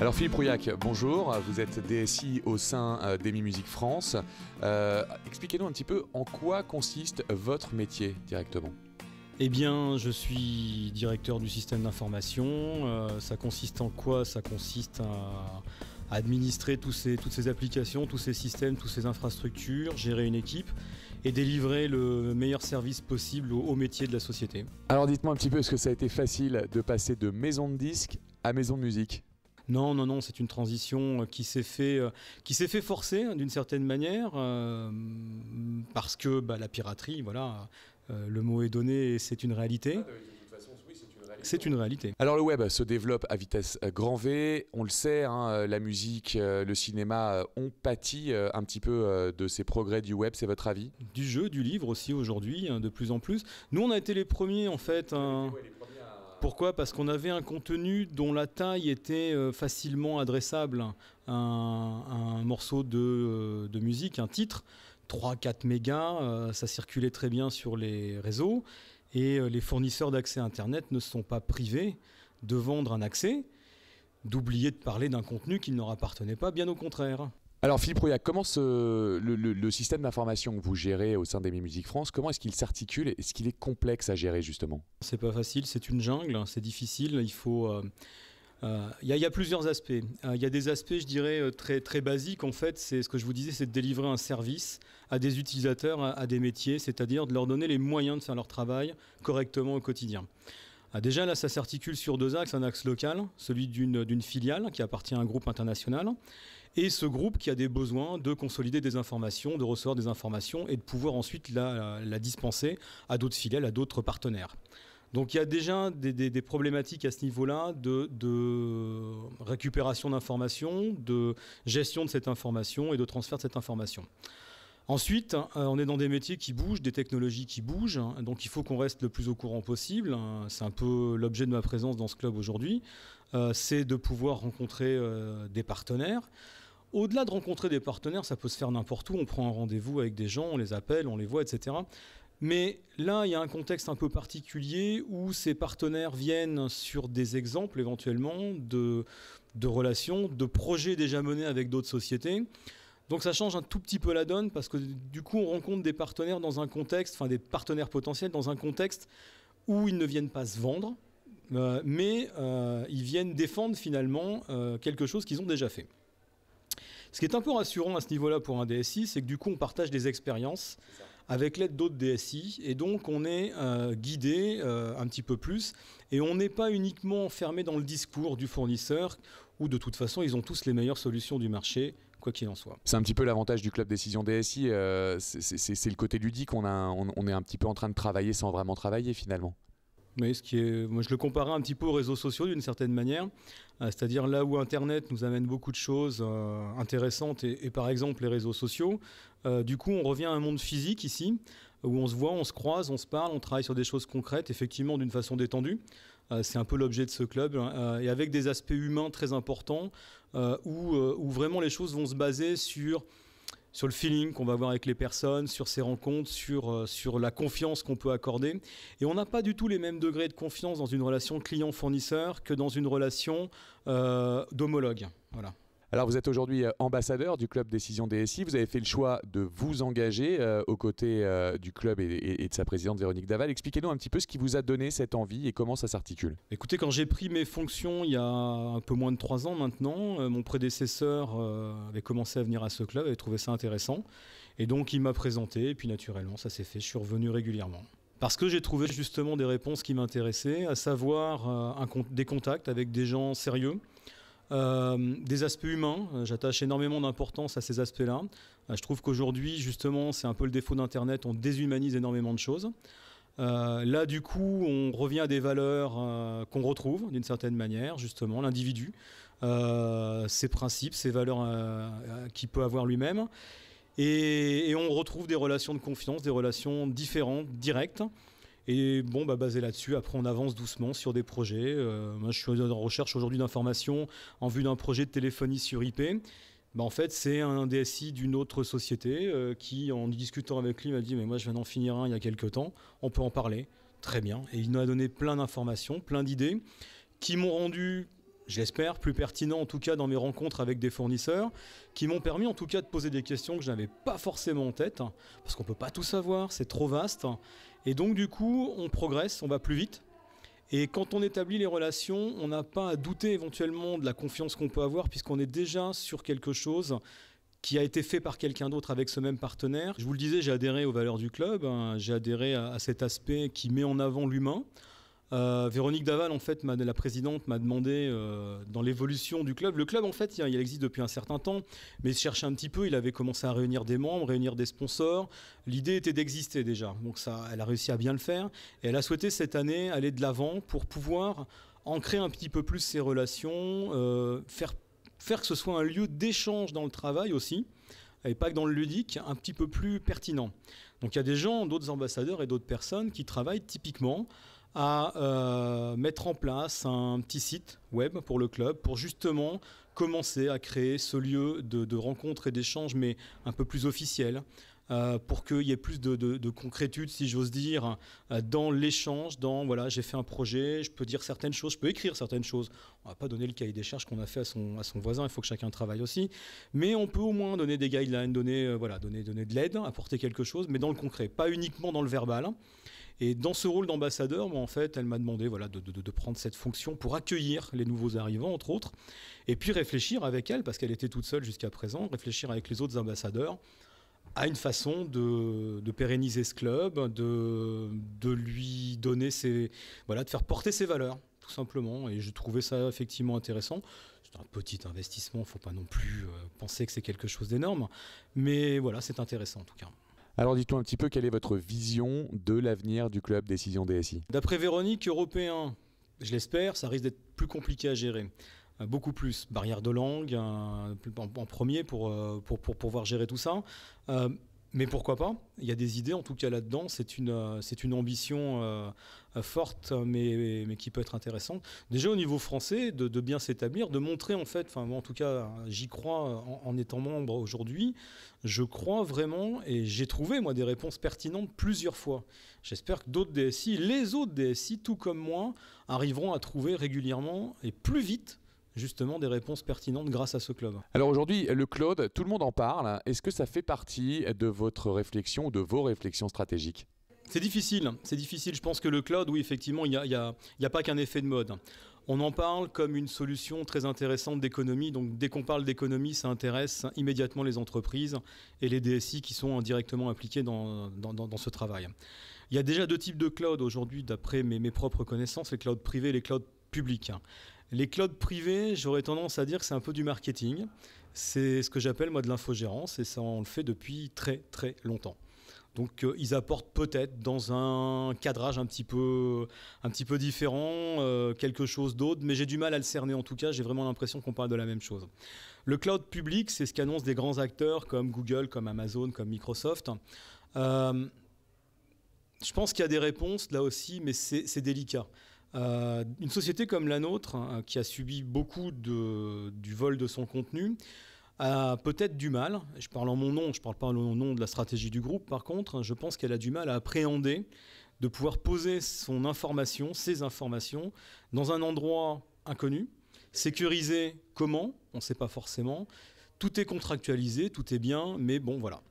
Alors Philippe Rouillac, bonjour, vous êtes DSI au sein d'EMI Musique France. Expliquez-nous un petit peu en quoi consiste votre métier directement. Eh bien, je suis directeur du système d'information. Ça consiste en quoi? Ça consiste à administrer toutes ces applications, tous ces systèmes, toutes ces infrastructures, gérer une équipe et délivrer le meilleur service possible au métier de la société. Alors dites-moi un petit peu, est-ce que ça a été facile de passer de maison de disques à maison de musique ? Non, c'est une transition qui s'est fait forcer d'une certaine manière, parce que la piraterie, voilà, le mot est donné et c'est une réalité. C'est une réalité. Alors le web se développe à vitesse grand V, on le sait, la musique, le cinéma ont pâti un petit peu de ces progrès du web, c'est votre avis ? Du jeu, du livre aussi aujourd'hui, de plus en plus. Nous on a été les premiers en fait. Pourquoi ? Parce qu'on avait un contenu dont la taille était facilement adressable. Un morceau de musique, un titre, 3-4 mégas, ça circulait très bien sur les réseaux. Et les fournisseurs d'accès Internet ne sont pas privés de vendre un accès, d'oublier de parler d'un contenu qui ne leur appartenait pas, bien au contraire. Alors Philippe Rouillac, comment le système d'information que vous gérez au sein d'EMI Musique France, comment est-ce qu'il s'articule? Est-ce qu'il est complexe à gérer justement? C'est pas facile, c'est une jungle, c'est difficile, il faut... Il y a plusieurs aspects. Il y a des aspects, je dirais, très basiques. En fait, c'est ce que je vous disais, c'est de délivrer un service à des utilisateurs, à des métiers, c'est-à-dire de leur donner les moyens de faire leur travail correctement au quotidien. Déjà, là, ça s'articule sur deux axes. Un axe local, celui d'une filiale qui appartient à un groupe international, et ce groupe qui a des besoins de consolider des informations, de recevoir des informations et de pouvoir ensuite la dispenser à d'autres filiales, à d'autres partenaires. Donc il y a déjà des problématiques à ce niveau-là de récupération d'informations, de gestion de cette information et de transfert de cette information. Ensuite, on est dans des métiers qui bougent, des technologies qui bougent, donc il faut qu'on reste le plus au courant possible. C'est un peu l'objet de ma présence dans ce club aujourd'hui. C'est de pouvoir rencontrer des partenaires. Au-delà de rencontrer des partenaires, ça peut se faire n'importe où. On prend un rendez-vous avec des gens, on les appelle, on les voit, etc. Mais là, il y a un contexte un peu particulier où ces partenaires viennent sur des exemples éventuellement de relations, de projets déjà menés avec d'autres sociétés. Donc ça change un tout petit peu la donne parce que du coup, on rencontre des partenaires dans un contexte, enfin des partenaires potentiels dans un contexte où ils ne viennent pas se vendre, mais ils viennent défendre finalement quelque chose qu'ils ont déjà fait. Ce qui est un peu rassurant à ce niveau-là pour un DSI, c'est que du coup, on partage des expériences avec l'aide d'autres DSI, et donc on est guidé un petit peu plus, et on n'est pas uniquement enfermé dans le discours du fournisseur, où de toute façon, ils ont tous les meilleures solutions du marché, quoi qu'il en soit. C'est un petit peu l'avantage du club décision DSI, c'est le côté ludique, on est un petit peu en train de travailler sans vraiment travailler finalement. Oui, moi je le comparais un petit peu aux réseaux sociaux d'une certaine manière, c'est-à-dire là où Internet nous amène beaucoup de choses intéressantes et par exemple les réseaux sociaux, du coup on revient à un monde physique ici, où on se voit, on se croise, on se parle, on travaille sur des choses concrètes, effectivement d'une façon détendue. C'est un peu l'objet de ce club, et avec des aspects humains très importants, où vraiment les choses vont se baser sur le feeling qu'on va avoir avec les personnes, sur ces rencontres, sur la confiance qu'on peut accorder. Et on n'a pas du tout les mêmes degrés de confiance dans une relation client-fournisseur que dans une relation d'homologue. Voilà. Alors vous êtes aujourd'hui ambassadeur du club Décision DSI, vous avez fait le choix de vous engager aux côtés du club et de sa présidente Véronique Daval. Expliquez-nous un petit peu ce qui vous a donné cette envie et comment ça s'articule. Écoutez, quand j'ai pris mes fonctions il y a un peu moins de 3 ans maintenant, mon prédécesseur avait commencé à venir à ce club, avait trouvé ça intéressant. Et donc il m'a présenté et puis naturellement ça s'est fait, je suis revenu régulièrement. Parce que j'ai trouvé justement des réponses qui m'intéressaient, à savoir des contacts avec des gens sérieux, des aspects humains, j'attache énormément d'importance à ces aspects-là. Je trouve qu'aujourd'hui, justement, c'est un peu le défaut d'Internet, on déshumanise énormément de choses. Là, du coup, on revient à des valeurs qu'on retrouve d'une certaine manière, justement, l'individu, ses principes, ses valeurs qu'il peut avoir lui-même. Et on retrouve des relations de confiance, des relations différentes, directes. Et bon, basé là-dessus, après on avance doucement sur des projets. Moi je suis en recherche aujourd'hui d'informations en vue d'un projet de téléphonie sur IP. En fait c'est un DSI d'une autre société qui, en discutant avec lui, m'a dit « mais moi je viens d'en finir un il y a quelques temps, on peut en parler ». Très bien. Et il nous a donné plein d'informations, plein d'idées qui m'ont rendu je l'espère, plus pertinent en tout cas dans mes rencontres avec des fournisseurs, qui m'ont permis en tout cas de poser des questions que je n'avais pas forcément en tête, parce qu'on ne peut pas tout savoir, c'est trop vaste. Et donc du coup, on progresse, on va plus vite. Et quand on établit les relations, on n'a pas à douter éventuellement de la confiance qu'on peut avoir, puisqu'on est déjà sur quelque chose qui a été fait par quelqu'un d'autre avec ce même partenaire. Je vous le disais, j'ai adhéré aux valeurs du club, j'ai adhéré à cet aspect qui met en avant l'humain. Véronique Daval, en fait, la présidente, m'a demandé dans l'évolution du club. Le club, en fait, il existe depuis un certain temps, mais il cherchait un petit peu. Il avait commencé à réunir des membres, réunir des sponsors. L'idée était d'exister déjà. Donc ça, elle a réussi à bien le faire. Et elle a souhaité cette année aller de l'avant pour pouvoir ancrer un petit peu plus ses relations, faire que ce soit un lieu d'échange dans le travail aussi, et pas que dans le ludique, un petit peu plus pertinent. Donc il y a des gens, d'autres ambassadeurs et d'autres personnes qui travaillent typiquement à mettre en place un petit site web pour le club, pour justement commencer à créer ce lieu de rencontre et d'échange, mais un peu plus officiel, pour qu'il y ait plus de concrétude, si j'ose dire, dans l'échange, dans voilà, j'ai fait un projet, je peux dire certaines choses, je peux écrire certaines choses. On ne va pas donner le cahier des charges qu'on a fait à son voisin, il faut que chacun travaille aussi, mais on peut au moins donner des guidelines, donner de l'aide, apporter quelque chose, mais dans le concret, pas uniquement dans le verbal. Et dans ce rôle d'ambassadeur, moi, en fait, elle m'a demandé de prendre cette fonction pour accueillir les nouveaux arrivants, entre autres, et puis réfléchir avec elle, parce qu'elle était toute seule jusqu'à présent, réfléchir avec les autres ambassadeurs à une façon de pérenniser ce club, de lui donner de faire porter ses valeurs, tout simplement. Et je trouvais ça effectivement intéressant. C'est un petit investissement, il ne faut pas non plus penser que c'est quelque chose d'énorme, mais voilà, c'est intéressant en tout cas. Alors dites-nous un petit peu quelle est votre vision de l'avenir du club Décision DSI. D'après Véronique, européen, je l'espère, ça risque d'être plus compliqué à gérer. Beaucoup plus. Barrière de langue en premier pour pouvoir gérer tout ça. Mais pourquoi pas ? Il y a des idées en tout cas là-dedans. C'est une ambition forte mais qui peut être intéressante. Déjà au niveau français, de bien s'établir, de montrer en fait, moi en tout cas j'y crois en étant membre aujourd'hui, je crois vraiment et j'ai trouvé moi des réponses pertinentes plusieurs fois. J'espère que d'autres DSI, les autres DSI, tout comme moi, arriveront à trouver régulièrement et plus vite justement des réponses pertinentes grâce à ce club. Alors aujourd'hui, le cloud, tout le monde en parle. Est-ce que ça fait partie de votre réflexion ou de vos réflexions stratégiques ? C'est difficile. Je pense que le cloud, oui, effectivement, il n'y a pas qu'un effet de mode. On en parle comme une solution très intéressante d'économie. Donc dès qu'on parle d'économie, ça intéresse immédiatement les entreprises et les DSI qui sont directement impliqués dans ce travail. Il y a déjà deux types de cloud aujourd'hui, d'après mes propres connaissances, les clouds privés et les clouds publics. Les clouds privés, j'aurais tendance à dire que c'est un peu du marketing. C'est ce que j'appelle moi de l'infogérance et ça on le fait depuis très très longtemps. Donc ils apportent peut-être dans un cadrage un petit peu différent quelque chose d'autre, mais j'ai du mal à le cerner en tout cas, j'ai vraiment l'impression qu'on parle de la même chose. Le cloud public, c'est ce qu'annoncent des grands acteurs comme Google, comme Amazon, comme Microsoft. Je pense qu'il y a des réponses là aussi, mais c'est délicat. Une société comme la nôtre, qui a subi beaucoup du vol de son contenu, a peut-être du mal, je parle en mon nom, je ne parle pas au nom de la stratégie du groupe, par contre, je pense qu'elle a du mal à appréhender de pouvoir poser ses informations, dans un endroit inconnu, sécurisé comment, on ne sait pas forcément, tout est contractualisé, tout est bien, mais bon voilà.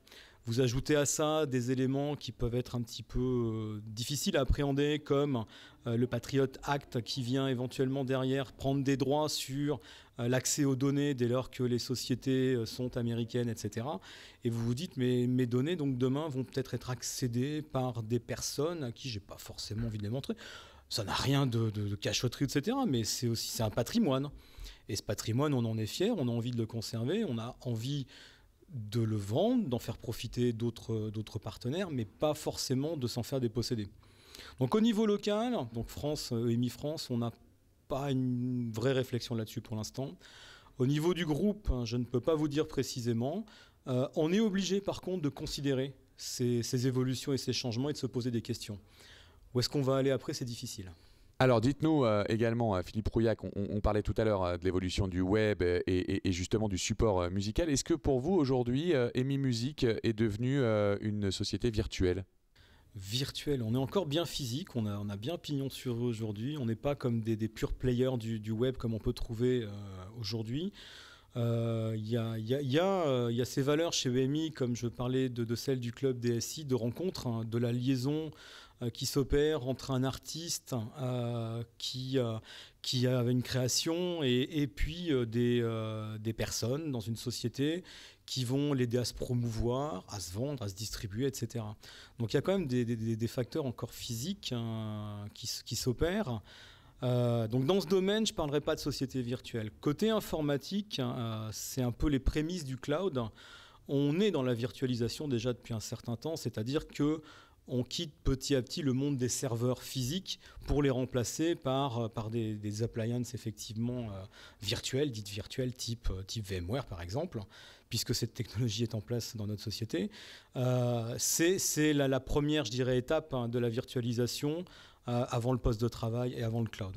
Vous ajoutez à ça des éléments qui peuvent être un petit peu difficiles à appréhender, comme le Patriot Act qui vient éventuellement derrière prendre des droits sur l'accès aux données dès lors que les sociétés sont américaines, etc. Et vous vous dites, mais mes données, donc demain, vont peut-être être accédées par des personnes à qui je n'ai pas forcément envie de les montrer. Ça n'a rien de cachotterie, etc. Mais c'est un patrimoine. Et ce patrimoine, on en est fier, on a envie de le conserver, on a envie de le vendre, d'en faire profiter d'autres partenaires, mais pas forcément de s'en faire déposséder. Donc au niveau local, donc France, EMI France, on n'a pas une vraie réflexion là-dessus pour l'instant. Au niveau du groupe, je ne peux pas vous dire précisément. On est obligé par contre de considérer ces évolutions et ces changements et de se poser des questions. Où est-ce qu'on va aller après, c'est difficile. Alors dites-nous également, Philippe Rouillac, on parlait tout à l'heure de l'évolution du web et justement du support musical. Est-ce que pour vous aujourd'hui, EMI Musique est devenue une société virtuelle ? virtuel. On est encore bien physique, on a bien pignon sur rue aujourd'hui. On n'est pas comme des pure players du web comme on peut trouver aujourd'hui. Il y a ces valeurs chez EMI, comme je parlais de celles du club DSI, de rencontre, hein, de la liaison qui s'opère entre un artiste qui a une création et puis des personnes dans une société qui vont l'aider à se promouvoir, à se vendre, à se distribuer, etc. Donc il y a quand même des facteurs encore physiques qui s'opèrent. Donc dans ce domaine, je ne parlerai pas de société virtuelle. Côté informatique, c'est un peu les prémices du cloud. On est dans la virtualisation déjà depuis un certain temps, c'est-à-dire qu'on quitte petit à petit le monde des serveurs physiques pour les remplacer par des appliances effectivement virtuelles, dites virtuelles, type VMware par exemple, puisque cette technologie est en place dans notre société. C'est la première, je dirais, étape de la virtualisation avant le poste de travail et avant le cloud.